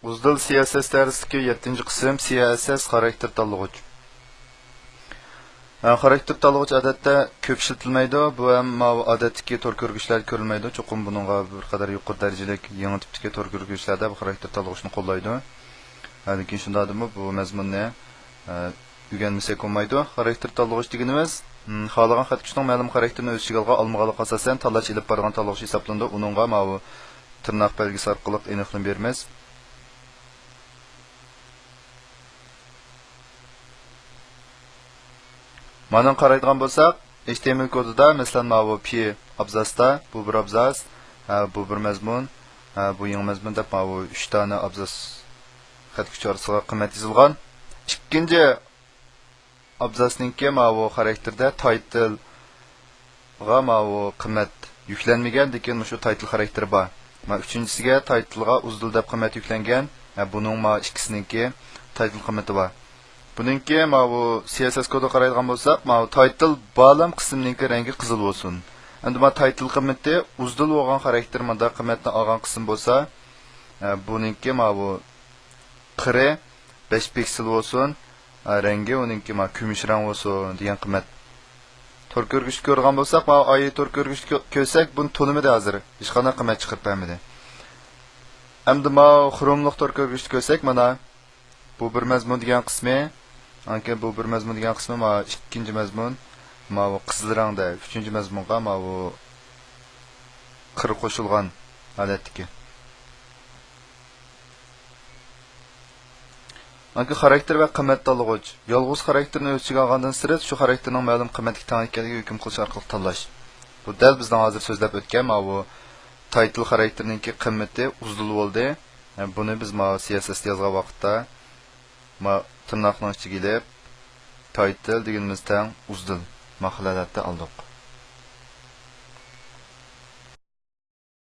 Uzdil CSS dərsidəki 7-ci qism CSS xarakter tanlagıç. Xarakter tanlagıç odatda ko'p ishlatilmaydi. Bu ham odatdagi tor ko'rgishlar ko'rilmaydi. Cho'qim buningga bir qadar yuqori darajalik yangi tipdagi tor ko'rgishlarda bu xarakter tanlagıchni qo'llaydi. Lekin shundadimi bu mazmunni o'rganmasak bo'lmaydi. Xarakter tanlagıch deganimiz xohlagan xatkuchning ma'lum xarakterini o'z ichiga olmaganlik asosan tanlash ilib borgan tanlagıch hisoblanadi. Uningga bu tirnoq belgisi orqali aniqlik beramiz. Mana qaraydigan bo'lsak, HTML kodida, masalan, bu p abzasda, bu bir abzas, bu bir mazmun, bu yangi mazmun deb bu 3 dona abzas xatkuch orasiga qiymat yozilgan. Ikkinchi abzasninki bu xarakterda title ga bu qiymat yuklanmagan, lekin shu title xarakteri bor. Uchinchisiga title ga uzdil deb qiymat yuklangan. Buning ikkisiniki title qiymati bor. Buningki bu CSS kodu qaraydigan bo'lsak, title balam qismninki rangi qizil bo'lsin. Endi title qiymati uzdil bo'lgan xarakter menda qiymatni olgan qism bo'lsa, buningki bu qiri 5 piksel bo'lsin, rangi uningki kumush rang bo'lsin degan qiymat. Tor ko'rgich ko'rgan bo'lsak, oyi tor ko'rgich ko'rsak, buni to'nimida hozir hech qanday qiymat chiqarib bermadi. Endi xromliq tor ko'rgich ko'rsak, mana bu bir mazmun degan qismi, anki bu bir mazmun degan qismi ikkinchi mazmun, bu qizil rangda, uchinchi mazmunga bu qir qo'shilgan holatdagi. Anki xarakter va qiymat tanlag'ich. Yolg'iz xarakterni o'z ichiga olgandan sirat shu xarakterning ma'lum qiymatga teng ekanligiga hukm qilish orqali tanlash. Bu dal bizning hozir so'zlab o'tgan bu title xarakterininki qiymati uzdil bo'ldi. Buni biz CSS yozgan vaqtda tirnoqning ichiga ilib title deganimizdan uzdil holatda oldik.